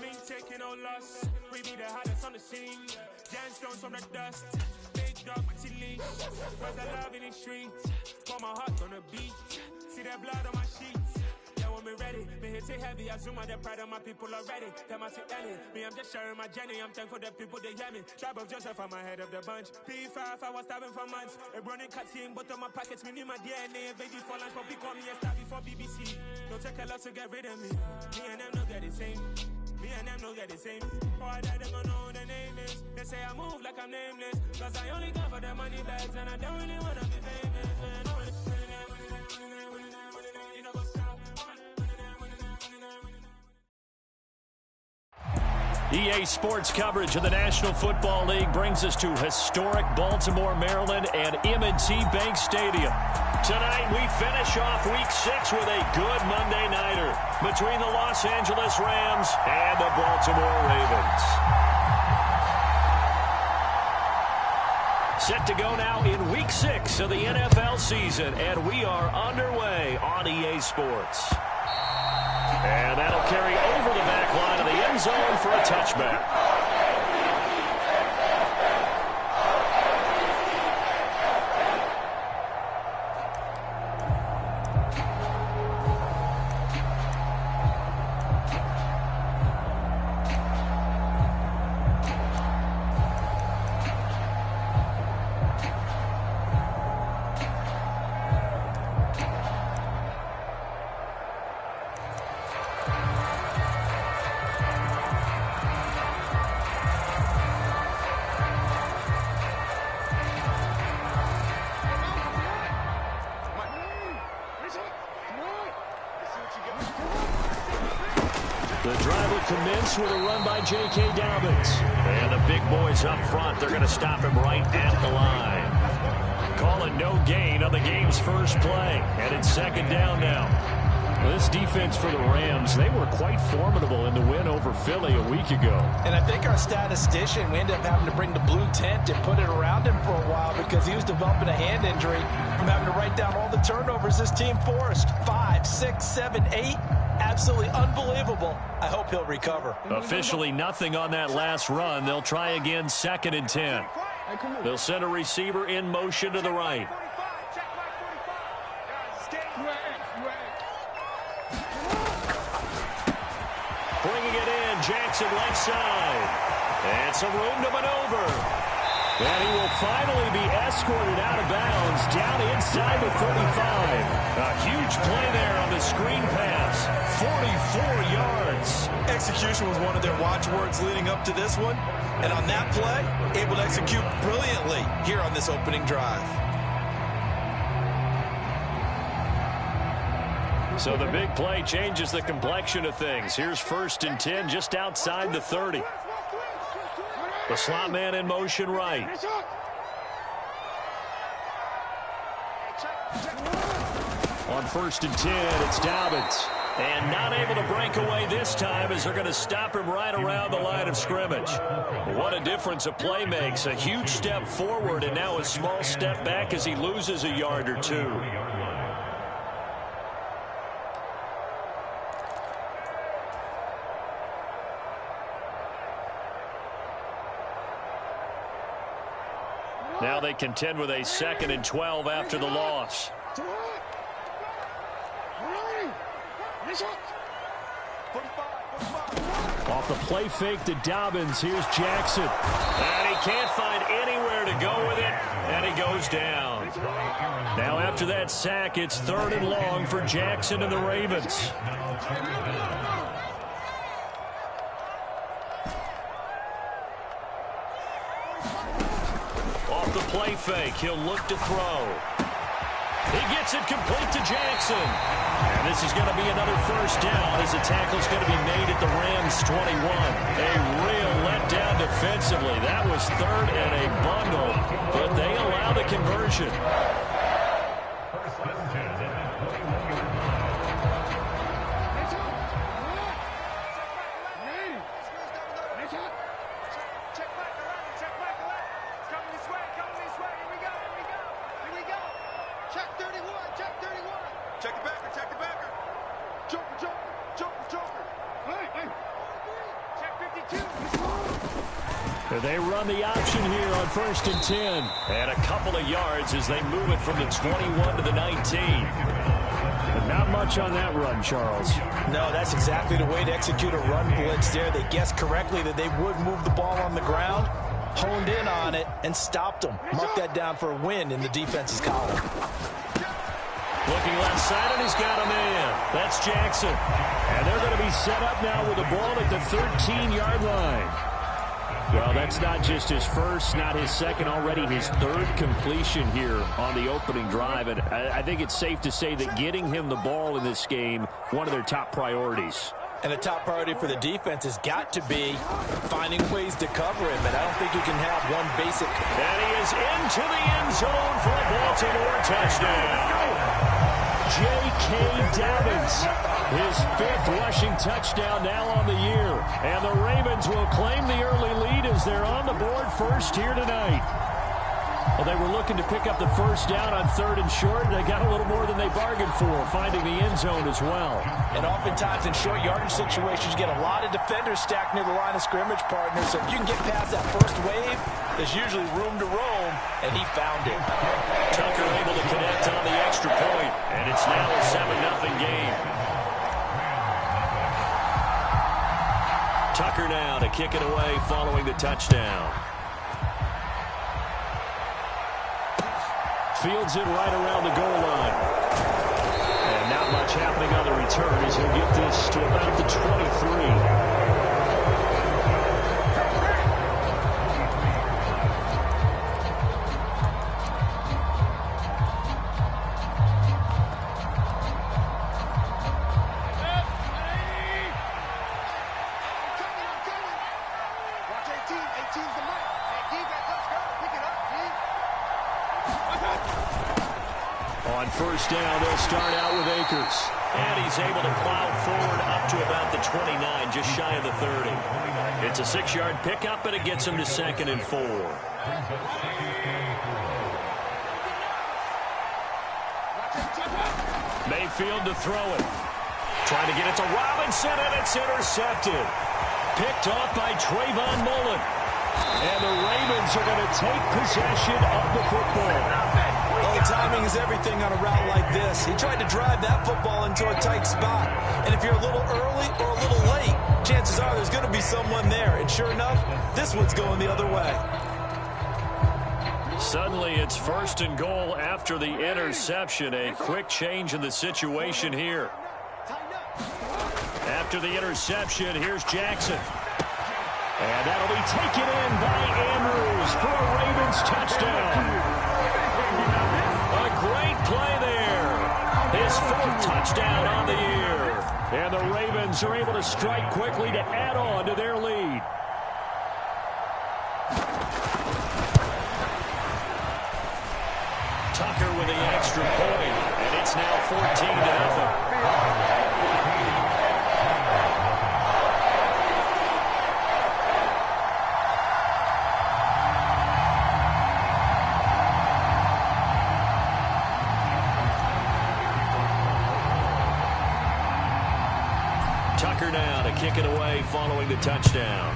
Me taking no loss. We be the hottest on the scene. Dance stones from the dust. Big dog with leash. Where's the love in the streets? Pour my heart on the beat. See that blood on my sheets. Yeah, when me ready, me hit it heavy. I zoom out the pride of my people already. Them I see Ellie. Me, I'm just sharing my journey. I'm thankful that people they hear me. Tribe of Joseph, I'm ahead of the bunch. P5, I was starving for months. A running cutscene, but on my pockets, me knew my DNA. Baby for lunch, but we call me a star before BBC. Don't take a lot to get rid of me. Me and them no get the same. Me and them no get the same. Boy, that they gonna know who the name is. They say I move like I'm nameless. Cause I only got for the money bags. And I don't really wanna be famous. EA Sports coverage of the National Football League brings us to historic Baltimore, Maryland and M&T Bank Stadium. Tonight we finish off Week 6 with a good Monday nighter between the Los Angeles Rams and the Baltimore Ravens. Set to go now in Week 6 of the NFL season, and we are underway on EA Sports. And that'll carry over the back line of the end zone for a touchback. The drive will commence with a run by J.K. Dobbins. And the big boys up front, they're going to stop him right at the line. Calling no gain on the game's first play. And it's second down now. Well, this defense for the Rams, they were quite formidable in the win over Philly a week ago. And I think our statistician, we ended up having to bring the blue tent and put it around him for a while because he was developing a hand injury from having to write down all the turnovers this team forced. 5, 6, 7, 8. Absolutely unbelievable. I hope he'll recover. Officially nothing on that last run. They'll try again, 2nd and 10. They'll send a receiver in motion to the right. Bringing it in, Jackson left side. And some room to maneuver. And he will finally be escorted out of bounds down inside the 35. A huge play there on the screen pass. 44 yards. Execution was one of their watchwords leading up to this one. And on that play, able to execute brilliantly here on this opening drive. So the big play changes the complexion of things. Here's 1st and 10 just outside the 30. The slot man in motion right. On 1st and 10, it's Dobbins. And not able to break away this time as they're going to stop him right around the line of scrimmage. What a difference a play makes. A huge step forward and now a small step back as he loses a yard or two. Now they contend with a 2nd and 12 after the loss. Off the play fake to Dobbins, here's Jackson. And he can't find anywhere to go with it, and he goes down. Now after that sack, it's 3rd and long for Jackson and the Ravens. Off the play fake, he'll look to throw. He gets it complete to Jackson. And this is going to be another 1st down as the tackle's going to be made at the Rams 21. A real letdown defensively. That was 3rd and a bundle, but they allow the conversion. They run the option here on 1st and 10. And a couple of yards as they move it from the 21 to the 19. But not much on that run, Charles. No, that's exactly the way to execute a run blitz there. They guessed correctly that they would move the ball on the ground, honed in on it, and stopped them. Mark that down for a win in the defense's column. Looking left side, and he's got a man. That's Jackson. And they're going to be set up now with the ball at the 13-yard line. Well, that's not just his first, not his second, already his third completion here on the opening drive. And I think it's safe to say that getting him the ball in this game, one of their top priorities. And the top priority for the defense has got to be finding ways to cover him. And I don't think you can have one basic. And he is into the end zone for a Baltimore touchdown. J.K. Dobbins, his 5th rushing touchdown now on the year. And the Ravens will claim the early lead as they're on the board first here tonight. Well, they were looking to pick up the first down on 3rd and short. They got a little more than they bargained for, finding the end zone as well. And oftentimes in short yardage situations, you get a lot of defenders stacked near the line of scrimmage, partner. So if you can get past that first wave, there's usually room to roam, and he found it. Tucker able to connect on the extra point, and it's now a 7-0 game. Tucker now to kick it away following the touchdown. Fields it right around the goal line. And not much happening on the return as he'll get this to about the 23. On first down, they'll start out with Akers. And he's able to plow forward up to about the 29, just shy of the 30. It's a 6-yard pickup, and it gets him to 2nd and 4. Mayfield to throw it. Trying to get it to Robinson, and it's intercepted. Picked off by Trayvon Mullen. And the Ravens are going to take possession of the football. Well, timing is everything on a route like this. He tried to drive that football into a tight spot. And if you're a little early or a little late, chances are there's going to be someone there. And sure enough, this one's going the other way. Suddenly, it's 1st and goal after the interception. A quick change in the situation here. After the interception, here's Jackson. And that'll be taken in by Andrews for a Ravens touchdown. A great play there. His 4th touchdown on the year. And the Ravens are able to strike quickly to add on to their lead. Tucker with the extra point. And it's now 14-0. Tucker now to kick it away following the touchdown.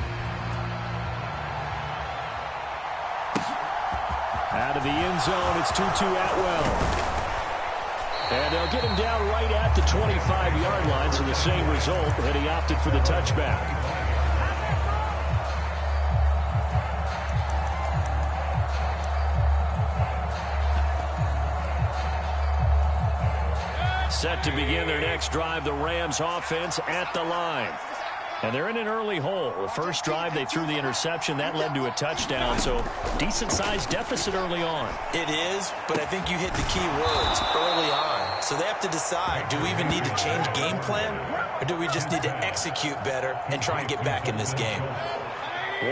Out of the end zone, it's Tutu Atwell. And they'll get him down right at the 25-yard line, so the same result, and he opted for the touchback. Set to begin their next drive, the Rams offense at the line. And they're in an early hole. The first drive, they threw the interception. That led to a touchdown, so decent-sized deficit early on. It is, but I think you hit the key words, early on. So they have to decide, do we even need to change game plan, or do we just need to execute better and try and get back in this game?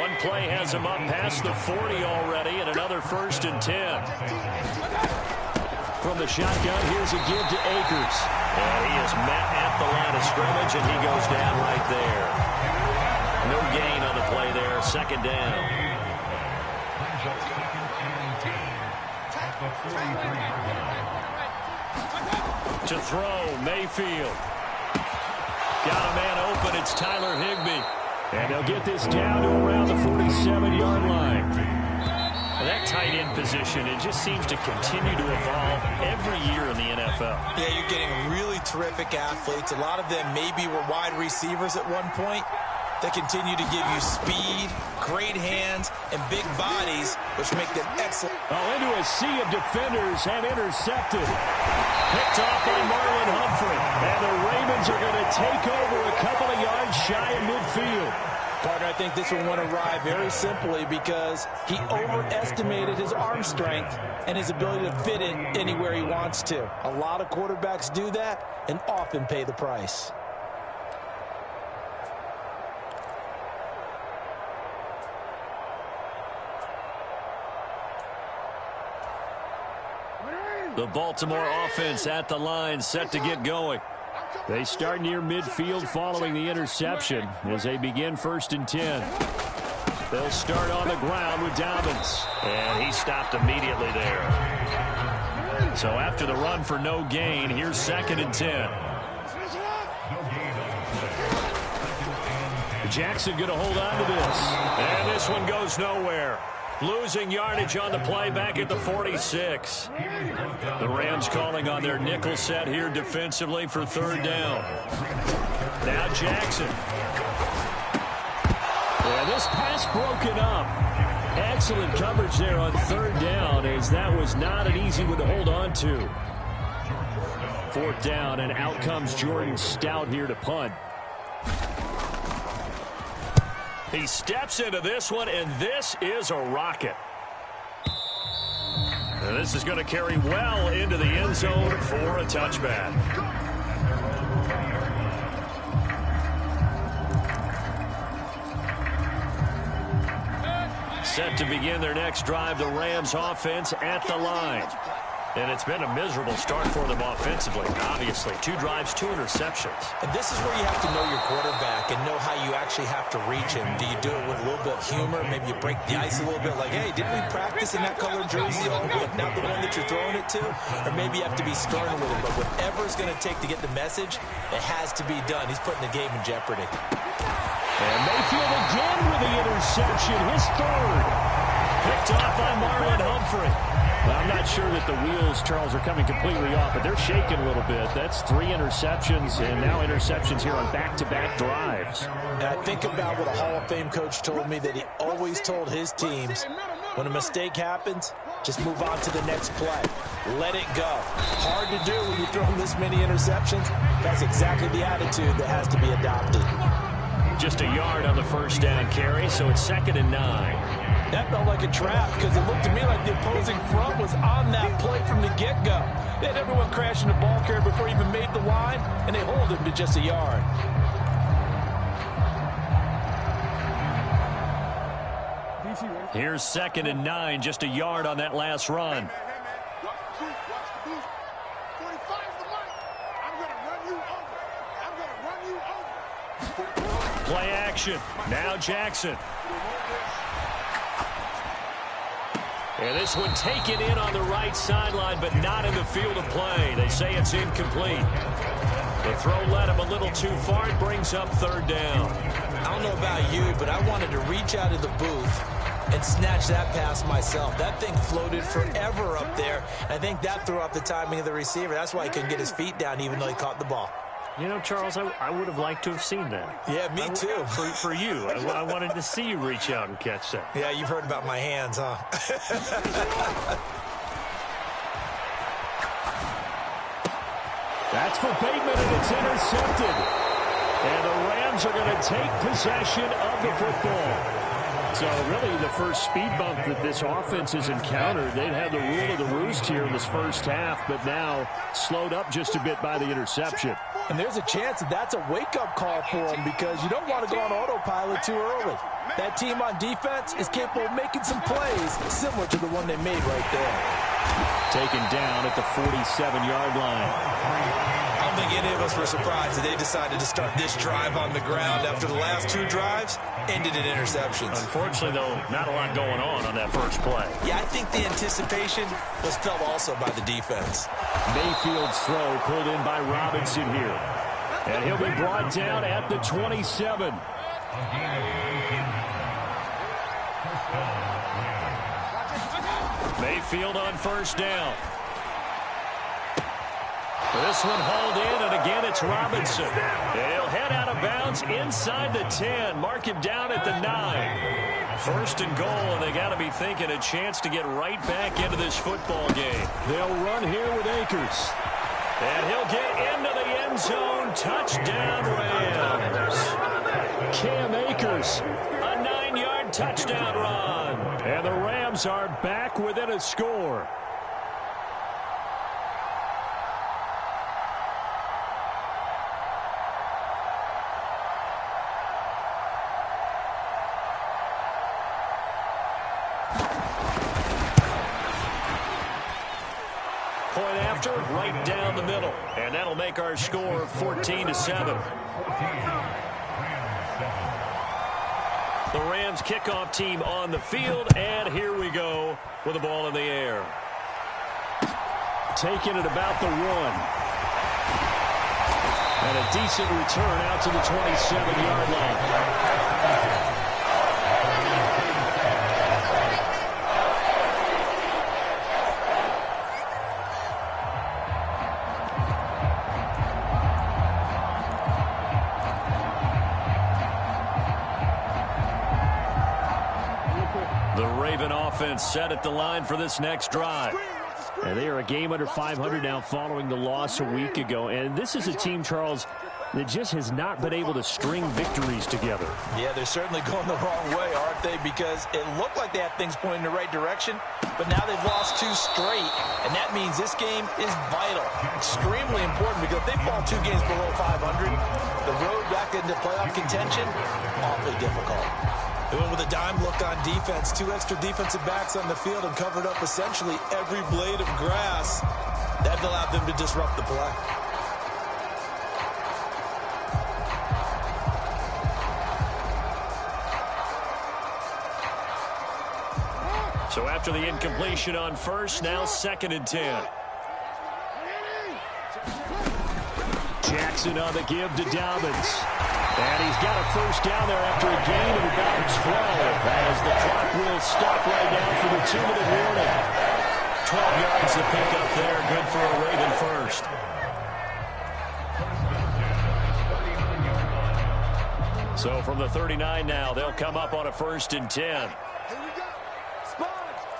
One play has him up past the 40 already, and another 1st and 10. From the shotgun, here's a give to Akers. And he is met at the line of scrimmage, and he goes down right there. No gain on the play there, 2nd down. To throw, Mayfield. Got a man open, it's Tyler Higbee. And they'll get this down to around the 47-yard line. That tight end position, it just seems to continue to evolve every year in the NFL. Yeah, you're getting really terrific athletes. A lot of them maybe were wide receivers at one point. They continue to give you speed, great hands, and big bodies, which make them excellent. Into a sea of defenders and intercepted. Picked off by Marlon Humphrey. And the Ravens are going to take over a couple of yards shy of midfield. Partner, I think this one went awry very simply because he overestimated his arm strength and his ability to fit it anywhere he wants to. A lot of quarterbacks do that and often pay the price. The Baltimore offense at the line, set to get going. They start near midfield following the interception as they begin 1st and 10. They'll start on the ground with RAVENS. And he stopped immediately there. So after the run for no gain, here's 2nd and 10. Jackson going to hold on to this. And this one goes nowhere. Losing yardage on the play back at the 46. The Rams calling on their nickel set here defensively for 3rd down. Now Jackson. And this pass broken up. Excellent coverage there on 3rd down, as that was not an easy one to hold on to. 4th down, and out comes Jordan Stout here to punt. He steps into this one, and this is a rocket. And this is going to carry well into the end zone for a touchback. Set to begin their next drive, the Rams offense at the line. And it's been a miserable start for them offensively, obviously. 2 drives, 2 interceptions. And this is where you have to know your quarterback and know how you actually have to reach him. Do you do it with a little bit of humor? Maybe you break the ice a little bit like, hey, didn't we practice in that colored jersey all week, not the one that you're throwing it to? Or maybe you have to be stern with him. But whatever it's going to take to get the message, it has to be done. He's putting the game in jeopardy. And Mayfield again with the interception, his 3rd. Picked off by Marlon Humphrey. Well, I'm not sure that the wheels, Charles, are coming completely off, but they're shaking a little bit. That's 3 interceptions, and now interceptions here on back-to-back drives. And I think about what a Hall of Fame coach told me, that he always told his teams, when a mistake happens, just move on to the next play. Let it go. Hard to do when you throw this many interceptions. That's exactly the attitude that has to be adopted. Just a yard on the 1st down carry, so it's 2nd and 9. That felt like a trap because it looked to me like the opposing front was on that play from the get-go. They had everyone crashing the ball carrier before he even made the line, and they hold him to just a yard. Here's 2nd and 9, just a yard on that last run. Play action. Now Jackson. And this one taken in on the right sideline, but not in the field of play. They say it's incomplete. The throw led him a little too far. It brings up 3rd down. I don't know about you, but I wanted to reach out of the booth and snatch that pass myself. That thing floated forever up there. I think that threw off the timing of the receiver. That's why he couldn't get his feet down even though he caught the ball. You know, Charles, I would have liked to have seen that. Yeah, me too. For you. I wanted to see you reach out and catch that. Yeah, you've heard about my hands, huh? That's for Bateman, and it's intercepted. And the Rams are going to take possession of the football. So really the first speed bump that this offense has encountered. They'd had the rule of the roost here in this 1st half, but now slowed up just a bit by the interception. And there's a chance that that's a wake-up call for them because you don't want to go on autopilot too early. That team on defense is capable of making some plays similar to the one they made right there. Taken down at the 47-yard line. I don't think any of us were surprised that they decided to start this drive on the ground after the last 2 drives ended in interceptions. Unfortunately, though, not a lot going on that first play. Yeah, I think the anticipation was felt also by the defense. Mayfield's throw pulled in by Robinson here. And he'll be brought down at the 27. Mayfield on first down. This one hauled in, and again it's Robinson. He'll head out of bounds inside the 10. Mark him down at the 9. First and goal, and they got to be thinking a chance to get right back into this football game. They'll run here with Akers. And he'll get into the end zone. Touchdown, Rams. Cam Akers, a 9-yard touchdown run. And the Rams are back within a score. Point after, right down the middle. And that'll make our score 14-7. The Rams kickoff team on the field, and here we go with the ball in the air. Taking it about the 1. And a decent return out to the 27-yard line. Offense set at the line for this next drive. And they are a game under 500 now following the loss a week ago. And this is a team, Charles, that just has not been able to string victories together. Yeah, they're certainly going the wrong way, aren't they? Because it looked like they had things pointing in the right direction, but now they've lost 2 straight. And that means this game is vital, extremely important, because if they fall 2 games below 500, the road back into playoff contention, awfully difficult. They went with a dime look on defense. 2 extra defensive backs on the field and covered up essentially every blade of grass. That allowed them to disrupt the play. So after the incompletion on first, now 2nd and 10. Jackson on the give to Dobbins. And he's got a first down there after a gain of about 12 as the clock will stop right now for the 2-minute warning. 12 yards to pick up there. Good for a Raven first. So from the 39 now, they'll come up on a 1st and 10. Here we go. Spot.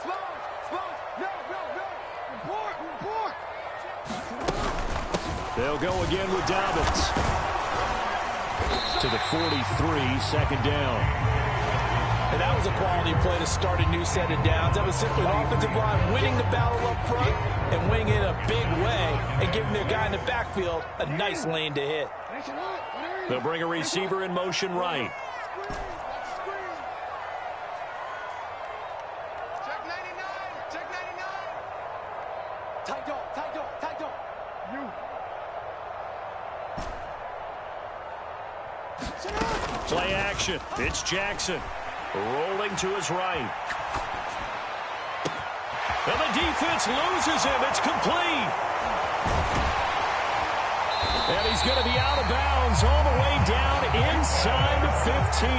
No. They'll go again with Dobbins. To the 43, 2nd down. And that was a quality play to start a new set of downs. That was simply an offensive line winning the battle up front and winning it in a big way and giving their guy in the backfield a nice lane to hit. They'll bring a receiver in motion right. Check 99. Tight dog. You. Play action. It's Jackson. Rolling to his right. And the defense loses him. It's complete. And he's going to be out of bounds all the way down inside the 15.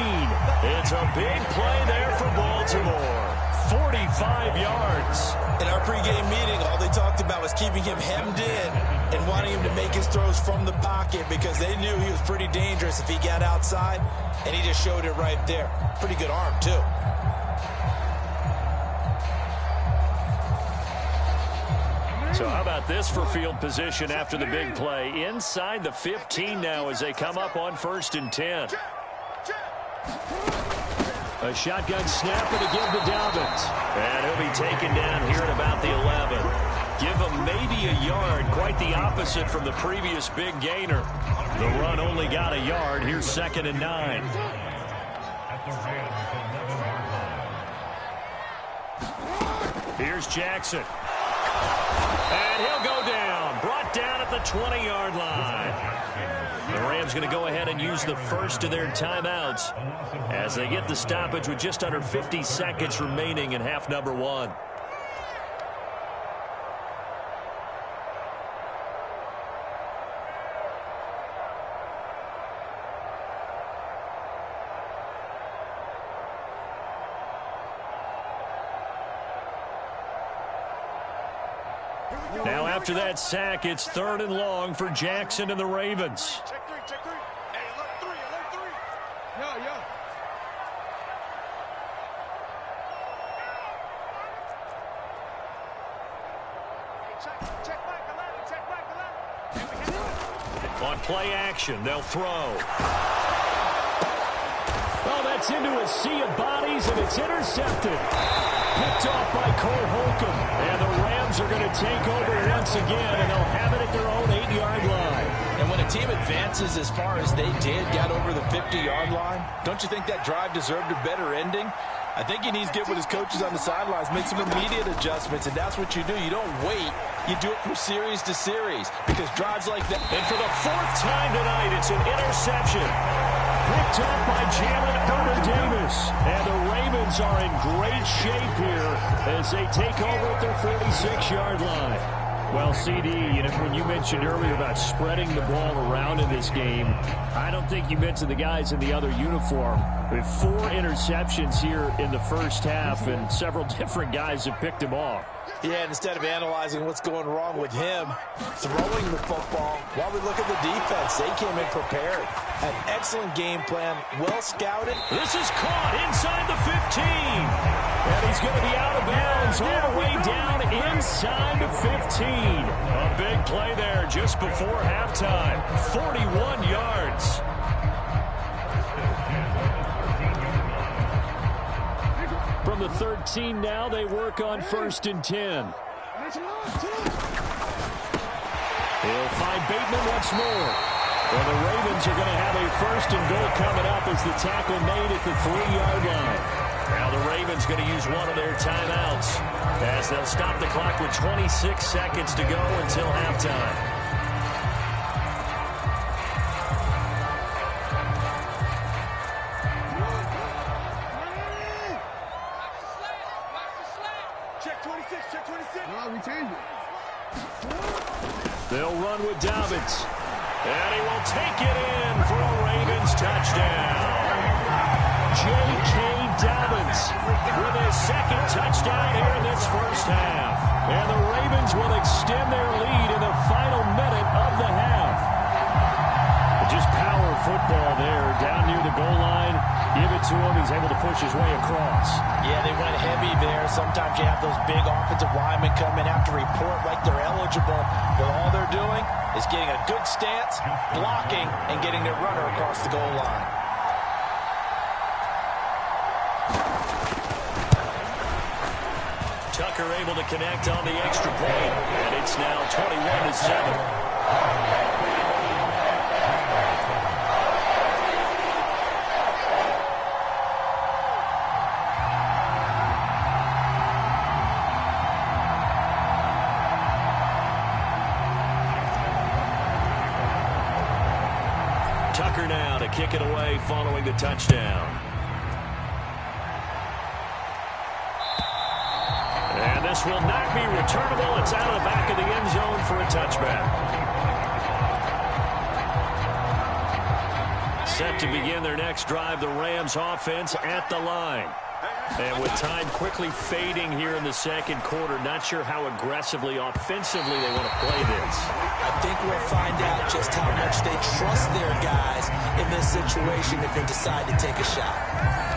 It's a big play there for Baltimore. 45 yards. In our pregame meeting, all they talked about was keeping him hemmed in and wanting him to make his throws from the pocket because they knew he was pretty dangerous if he got outside, and he just showed it right there. Pretty good arm, too. So how about this for field position after the big play? Inside the 15 now as they come up on 1st and 10. A shotgun snap and a give to Dobbins. And he'll be taken down here at about the 11. Give him maybe a yard. Quite the opposite from the previous big gainer. The run only got a yard. Here's 2nd and 9. Here's Jackson. And he'll go down. Brought down at the 20-yard line. The Rams going to go ahead and use the first of their timeouts as they get the stoppage with just under 50 seconds remaining in half number 1. Now after that sack, it's 3rd and long for Jackson and the Ravens. Check three, check three. Hey, alert three, alert three. Yo. Hey, check back 11, check back 11. On play action, they'll throw. Oh, that's into a sea of bodies, and it's intercepted. Picked off by Cole Holcomb. And the Rams are going to take over once again, and they'll have it at their own 8-yard line. And when a team advances as far as they did, got over the 50-yard line, don't you think that drive deserved a better ending? I think he needs to get with his coaches on the sidelines, make some immediate adjustments, and that's what you do. You don't wait. You do it from series to series because drives like that. And for the 4th time tonight, it's an interception. Picked up by Jalen Davis. And the Ravens are in great shape here as they take over at their 46-yard line. Well, CD, when you mentioned earlier about spreading the ball around in this game, I don't think you mentioned the guys in the other uniform. We have 4 interceptions here in the first half, and several different guys have picked them off. Yeah, and instead of analyzing what's going wrong with him throwing the football, while we look at the defense, they came in prepared. An excellent game plan, well scouted. This is caught inside the 15. And he's going to be out of bounds all the way down inside the 15. A big play there just before halftime. 41 yards. From the 13 now, they work on 1st and 10. He'll find Bateman once more. Well, the Ravens are going to have a 1st and goal coming up as the tackle made at the 3-yard line. Now the Ravens going to use one of their timeouts as they'll stop the clock with 26 seconds to go until halftime. They'll run with Dobbins. And he will take it in for a Ravens touchdown. J.K. Dobbins with his 2nd touchdown here in this first half. And the Ravens will extend their lead in the final minute of the half. Just power football there down near the goal line. Give it to him. He's able to push his way across. Yeah, they went heavy there. Sometimes you have those big offensive linemen come in, have to report like they're eligible. But all they're doing is getting a good stance, blocking, and getting their runner across the goal line. Tucker able to connect on the extra point. And it's now 21-7. Tucker now to kick it away following the touchdown. And this will not be returnable. It's out of the back of the end zone for a touchback. Set to begin their next drive, the Rams offense at the line. And with time quickly fading here in the second quarter, not sure how aggressively, offensively they want to play this. I think we'll find out just how much they trust their guys in this situation if they decide to take a shot.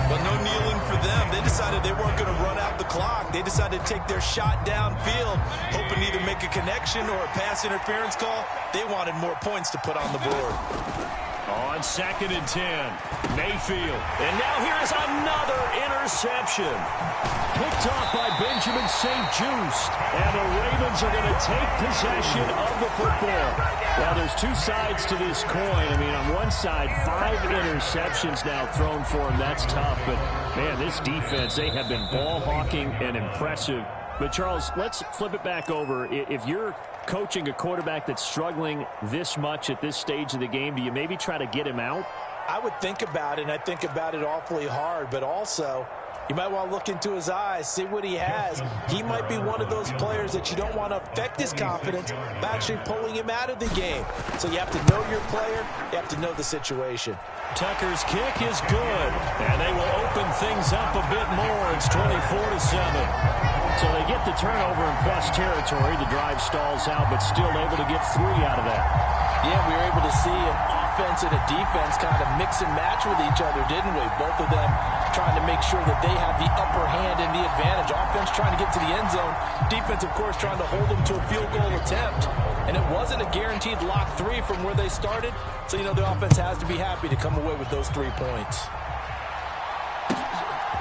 But no kneeling for them. They decided they weren't going to run out the clock. They decided to take their shot downfield, hoping to either make a connection or a pass interference call. They wanted more points to put on the board. On 2nd and 10, Mayfield. And now here's another interception. Picked off by Benjamin St-Juste. And the Ravens are going to take possession of the football. Well, there's 2 sides to this coin. I mean, on one side, 5 interceptions now thrown for him. That's tough. But, man, this defense, they have been ball hawking and impressive. But, Charles, let's flip it back over. If you're coaching a quarterback that's struggling this much at this stage of the game, do you maybe try to get him out? I would think about it, and I think about it awfully hard, but also you might want to look into his eyes, see what he has. He might be one of those players that you don't want to affect his confidence by actually pulling him out of the game. So you have to know your player, you have to know the situation. Tucker's kick is good, and they will open things up a bit more. It's 24-7. So they get the turnover in plus territory. The drive stalls out, but still able to get 3 out of that. Yeah, we were able to see an offense and a defense kind of mix and match with each other, didn't we? Both of them trying to make sure that they have the upper hand and the advantage. Offense trying to get to the end zone. Defense, of course, trying to hold them to a field goal attempt. And it wasn't a guaranteed lock 3 from where they started. So, the offense has to be happy to come away with those 3 points.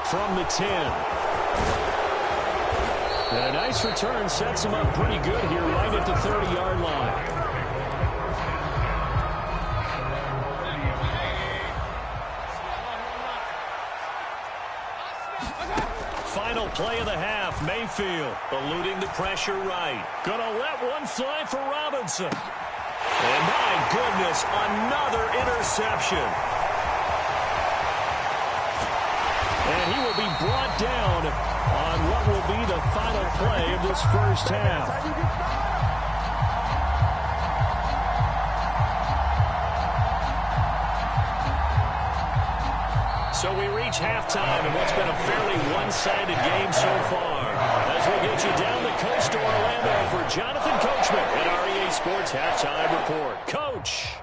From the 10. And a nice return sets him up pretty good here right at the 30-yard line. Final play of the half. Mayfield eluding the pressure right. Gonna let one fly for Robinson. And my goodness, another interception. And he will be brought down on what will be the final play of this first half. So we reach halftime in what's been a fairly one-sided game so far. As we'll get you down the coast to Orlando for Jonathan Coachman at REA Sports Halftime Report. Coach.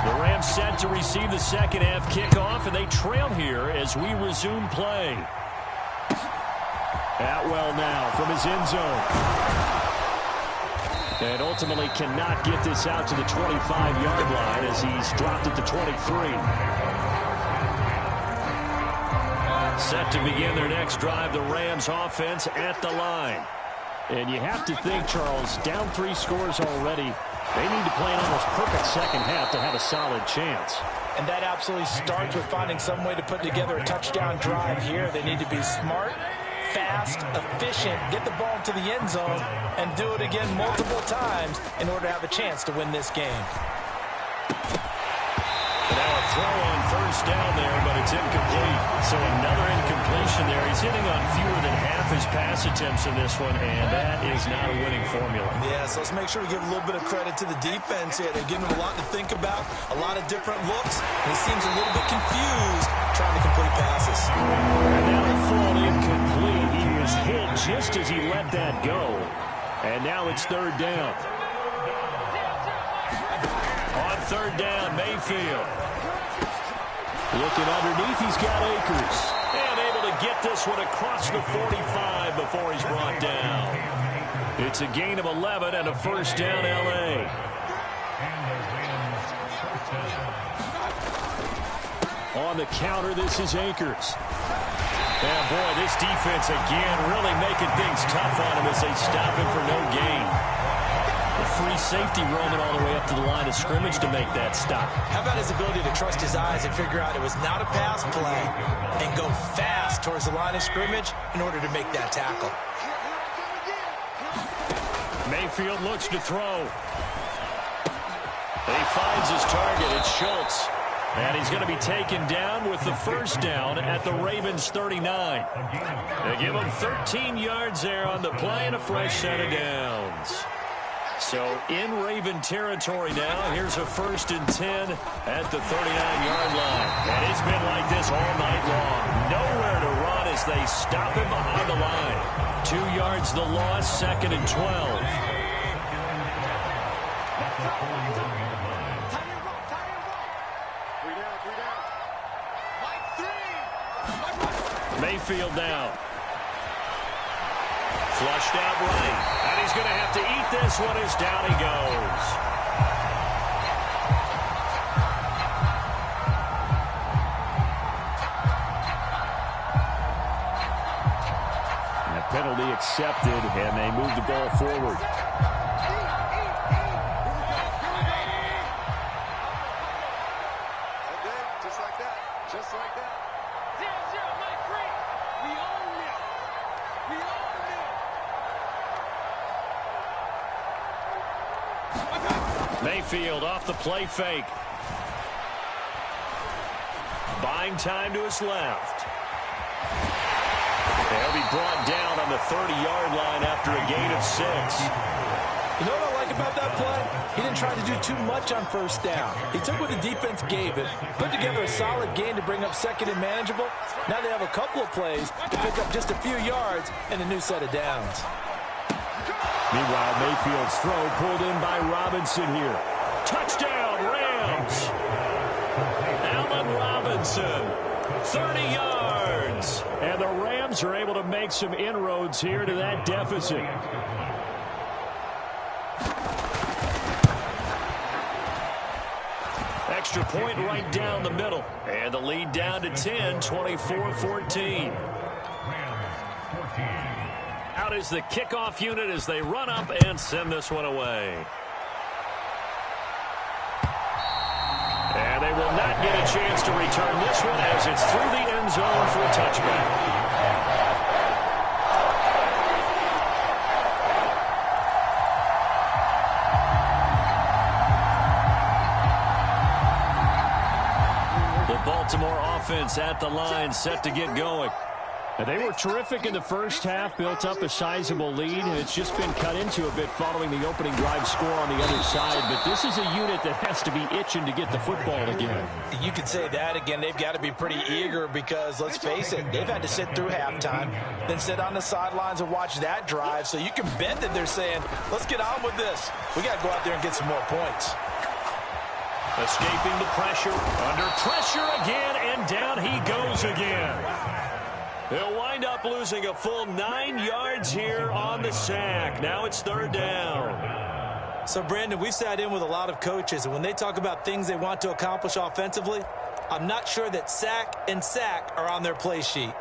The Rams set to receive the second half kickoff, and they trail here as we resume play. Atwell now from his end zone. And ultimately cannot get this out to the 25-yard line as he's dropped at the 23. Set to begin their next drive, the Rams offense at the line. And you have to think, Charles, down 3 scores already. They need to play an almost perfect second half to have a solid chance. And that absolutely starts with finding some way to put together a touchdown drive here. They need to be smart, fast, efficient, get the ball to the end zone, and do it again multiple times in order to have a chance to win this game. Now a throw on first down there, but it's incomplete. So another incompletion there. He's hitting on fewer than half his pass attempts in this one, and that is not a winning formula. Yeah, so let's make sure we give a little bit of credit to the defense here. They're giving him a lot to think about, a lot of different looks, and he seems a little bit confused trying to complete passes. And now a throw incomplete. He was hit just as he let that go. And now it's third down. On third down, Mayfield. Looking underneath, he's got Akers. And able to get this one across the 45 before he's brought down. It's a gain of 11 and a first down, L.A. On the counter, this is Akers. And boy, this defense again really making things tough on him as they stop him for no gain. The free safety roaming all the way up to the line of scrimmage to make that stop. How about his ability to trust his eyes and figure out it was not a pass play and go fast towards the line of scrimmage in order to make that tackle. Mayfield looks to throw. And he finds his target. It's Schultz. And he's going to be taken down with the first down at the Ravens 39. They give him 13 yards there on the play and a fresh set of downs. So in Raven territory now, here's a 1st and 10 at the 39-yard line. And it's been like this all night long. Nowhere to run as they stop him behind the line. 2 yards the loss, 2nd and 12. Mayfield down. Flushed out right. And he's going to have to eat this one as down he goes. And a penalty accepted, and they move the ball forward. Just like that. Just like that. 0-0, Mike Green. We own it. We own it. Mayfield off the play fake. Buying time to his left. They'll be brought down on the 30-yard line after a gain of 6. You know what I like about that play? He didn't try to do too much on first down. He took what the defense gave him, put together a solid gain to bring up second and manageable. Now they have a couple of plays to pick up just a few yards and a new set of downs. Meanwhile, Mayfield's throw pulled in by Robinson here. Touchdown, Rams! Allen Robinson, 30 yards. And the Rams are able to make some inroads here to that deficit. Extra point right down the middle. And the lead down to 10, 24-14. Out is the kickoff unit as they run up and send this one away. And they will not get a chance to return this one as it's through the end zone for a touchback. Baltimore offense at the line, set to get going. And they were terrific in the first half, built up a sizable lead, and it's just been cut into a bit following the opening drive score on the other side. But this is a unit that has to be itching to get the football again. You could say that again. They've got to be pretty eager because, let's face it, they've had to sit through halftime, then sit on the sidelines and watch that drive. So you can bet that they're saying, let's get on with this. We got to go out there and get some more points. Escaping the pressure, under pressure again, and down he goes again. They'll wind up losing a full 9 yards here on the sack. Now it's third down. So, Brandon, we've sat in with a lot of coaches, and when they talk about things they want to accomplish offensively, I'm not sure that sack and sack are on their play sheet.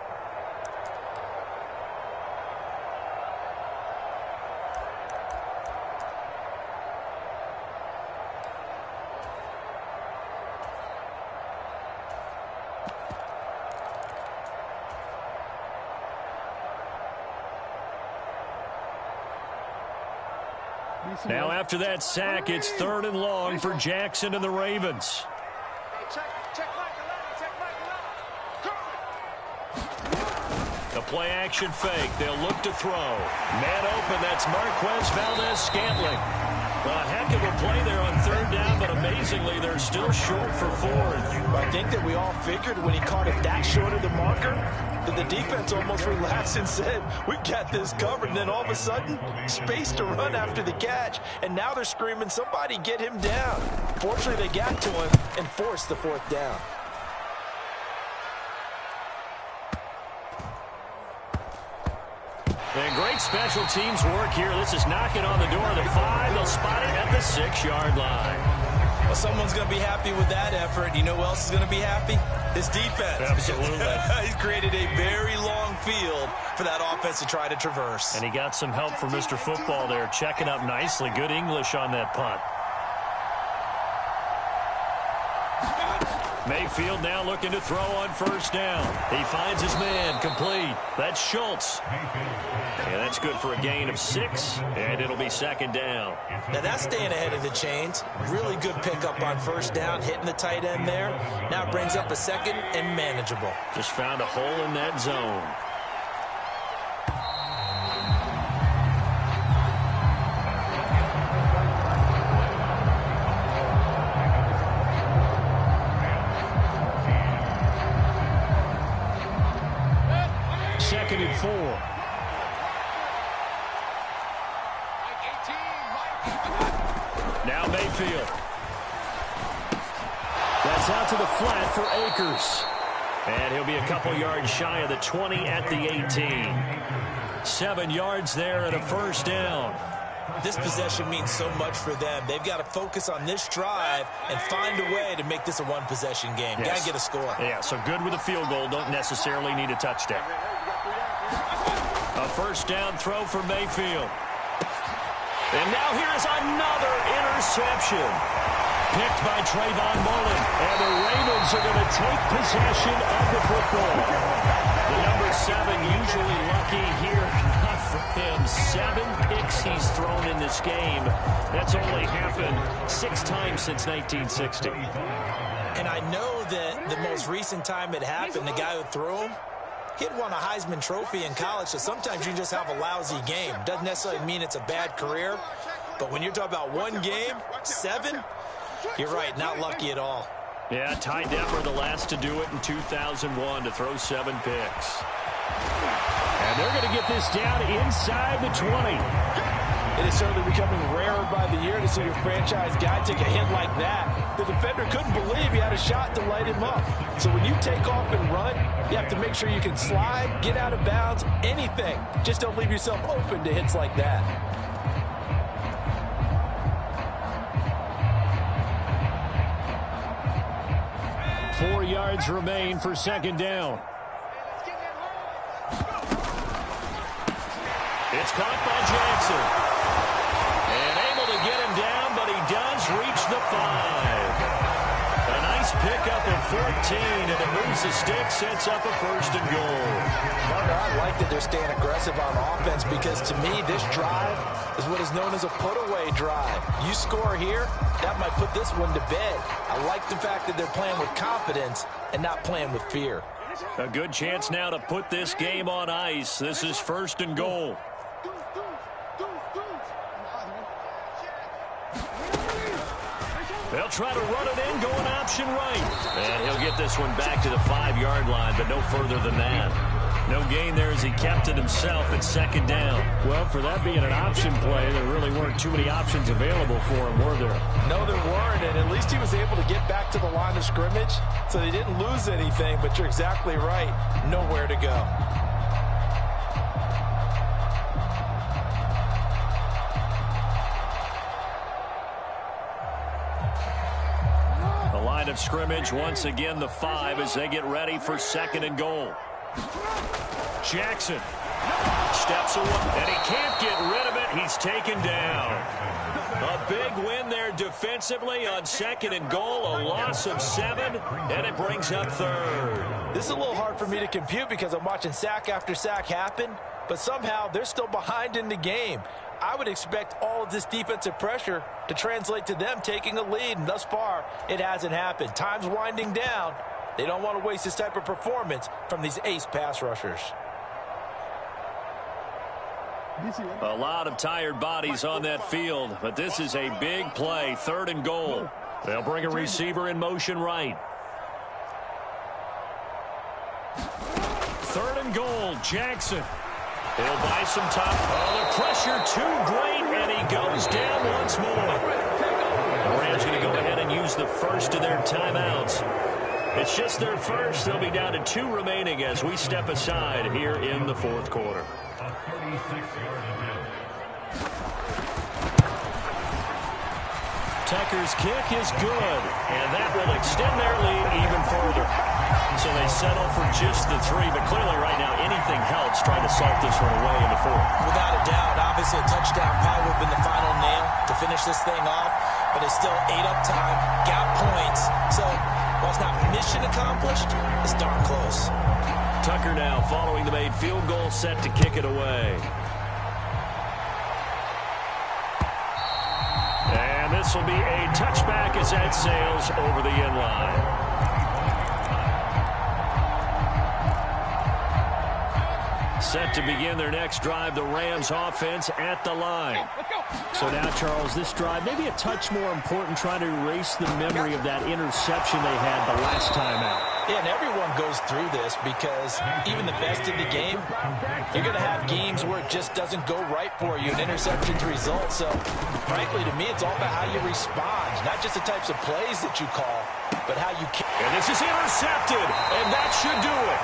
Now after that sack, it's third and long for Jackson and the Ravens. The play action fake. They'll look to throw. Man open. That's Marquez Valdez-Scantling. A heck of a play there on third down, but amazingly, they're still short for fourth. I think that we all figured when he caught it that short of the marker that the defense almost relaxed and said, we got this covered. And then all of a sudden, space to run after the catch. And now they're screaming, somebody get him down. Fortunately, they got to him and forced the fourth down. And great special teams work here. This is knocking on the door of the 5. They'll spot it at the 6-yard line. Well, someone's going to be happy with that effort. You know who else is going to be happy? His defense. Absolutely. He's created a very long field for that offense to try to traverse. And he got some help from Mr. Football there, checking up nicely. Good English on that punt. Mayfield now looking to throw on first down. He finds his man, complete. That's Schultz. And that's good for a gain of 6, and it'll be second down. Now that's staying ahead of the chains. Really good pickup on first down, hitting the tight end there. Now brings up a second and manageable. Just found a hole in that zone. Second and 4. Now Mayfield. That's out to the flat for Akers. And he'll be a couple yards shy of the 20 at the 18. 7 yards there and a first down. This possession means so much for them. They've got to focus on this drive and find a way to make this a one-possession game. Yes. Got to get a score. Yeah, so good with a field goal. Don't necessarily need a touchdown. A first down throw for Mayfield. And now here's another interception. Picked by Trayvon Mullen. And the Ravens are going to take possession of the football. The number 7 usually lucky here. Not for him. 7 picks he's thrown in this game. That's only happened 6 times since 1960. And I know that the most recent time it happened, the guy who threw him, he'd won a Heisman Trophy in college, so sometimes you just have a lousy game. Doesn't necessarily mean it's a bad career. But when you're talking about one game, 7, you're right, not lucky at all. Yeah, Ty Detmer, the last to do it in 2001, to throw 7 picks. And they're going to get this down inside the 20. It is certainly becoming rarer by the year to see your franchise guy take a hit like that. The defender couldn't believe he had a shot to light him up. So when you take off and run, you have to make sure you can slide, get out of bounds, anything. Just don't leave yourself open to hits like that. Four yards remain for second down. It's caught by Jackson. And able to get him down, but he does reach the 5. A nice pickup of 14, and it moves the stick, sets up a first and goal. Partner, I like that they're staying aggressive on offense because, to me, this drive is what is known as a put-away drive. You score here, that might put this one to bed. I like the fact that they're playing with confidence and not playing with fear. A good chance now to put this game on ice. This is first and goal. They'll try to run it in, going option right. And he'll get this one back to the 5-yard line, but no further than that. No gain there as he kept it himself at second down. Well, for that being an option play, there really weren't too many options available for him, were there? No, there weren't, and at least he was able to get back to the line of scrimmage, so they didn't lose anything, but you're exactly right. Nowhere to go. Of scrimmage once again the 5 as they get ready for second and goal. Jackson steps away and he can't get rid of it. He's taken down. A big win there defensively on second and goal. A loss of 7, and it brings up third. This is a little hard for me to compute because I'm watching sack after sack happen, but somehow they're still behind in the game. I would expect all of this defensive pressure to translate to them taking a lead, and thus far, it hasn't happened. Time's winding down. They don't want to waste this type of performance from these ace pass rushers. A lot of tired bodies on that field, but this is a big play, third and goal. They'll bring a receiver in motion right. Third and goal, Jackson. He'll buy some time. Oh, the pressure too great, and he goes down once more. The Rams going to go ahead and use the first of their timeouts. It's just their first. They'll be down to 2 remaining as we step aside here in the fourth quarter. Tucker's kick is good, and that will extend their lead even further. So they settle for just the 3, but clearly right now anything helps trying to salt this one away in the 4th. Without a doubt, obviously a touchdown probably would have been the final nail to finish this thing off, but it's still 8 up time, got points. So while it's not mission accomplished, it's darn close. Tucker now following the made field goal, set to kick it away. And this will be a touchback as that sails over the end line. Set to begin their next drive, the Rams offense at the line. So now, Charles, this drive maybe a touch more important, trying to erase the memory of that interception they had the last time out. Yeah, and everyone goes through this because even the best in the game, you're going to have games where it just doesn't go right for you, and interceptions result. So, frankly, to me, it's all about how you respond, not just the types of plays that you call, but how you can. And this is intercepted, and that should do it.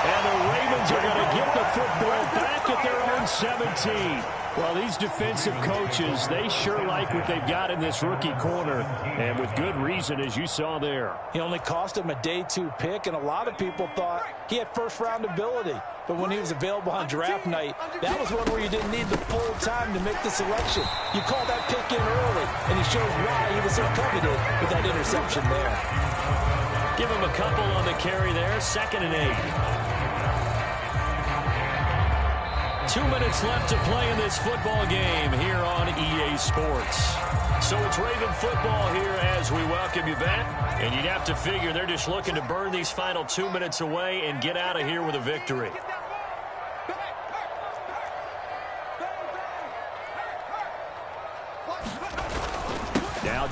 And the Ravens are going to get the football back at their own 17. Well, these defensive coaches, they sure like what they've got in this rookie corner, and with good reason, as you saw there. He only cost him a day 2 pick, and a lot of people thought he had first-round ability. But when he was available on draft night, that was one where you didn't need the full time to make the selection. You call that pick in early, and he shows why he was so coveted with that interception there. Give him a couple on the carry there, 2nd and 8. 2 minutes left to play in this football game here on EA Sports. So it's Raven football here as we welcome you back. And you'd have to figure they're just looking to burn these final 2 minutes away and get out of here with a victory.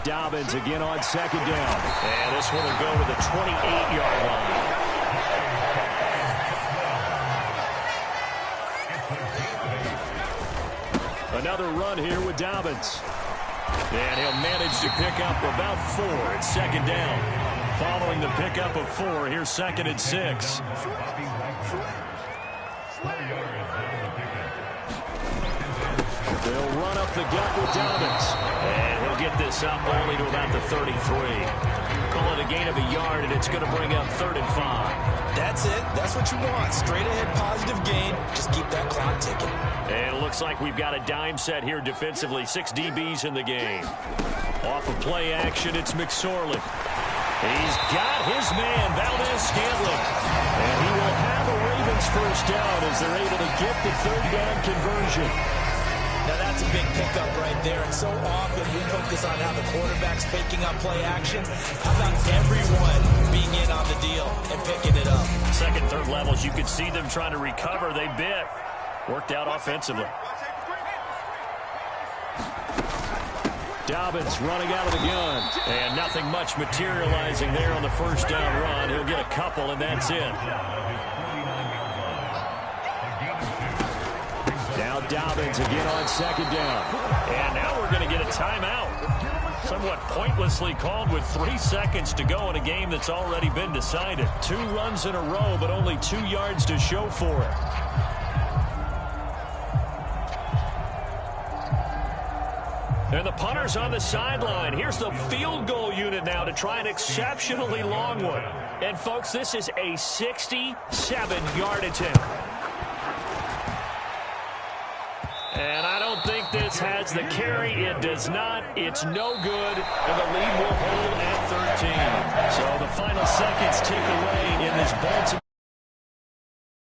Dobbins again on second down. And this one will go to the 28-yard line. Another run here with Dobbins. And he'll manage to pick up about 4 at second down. Following the pickup of 4, here's 2nd and 6. They'll run up the gut with Dobbins. And he'll get this up only to about the 33. Call it a gain of a yard, and it's going to bring up 3rd and 5. That's it. That's what you want. Straight ahead positive gain. Just keep that clock ticking. And it looks like we've got a dime set here defensively. 6 DBs in the game. Off of play action, it's McSorley. He's got his man, Valdez-Scantling. And he will have a Ravens first down as they're able to get the 3rd down conversion. Now that's a big pickup right there. And so often we focus on how the quarterback's faking up play action. How about everyone being in on the deal and picking it up? 2nd, 3rd levels, you could see them trying to recover. They bit. Worked out offensively. Dobbins running out of the gun. And nothing much materializing there on the first down run. He'll get a couple, and that's it. Now Dobbins again on second down. And now we're going to get a timeout. Somewhat pointlessly called with 3 seconds to go in a game that's already been decided. 2 runs in a row, but only 2 yards to show for it. And the punter's on the sideline. Here's the field goal unit now to try an exceptionally long one. And, folks, this is a 67-yard attempt. And I don't think this has the carry. It does not. It's no good. And the lead will hold at 13. So the final seconds tick away in this Baltimore.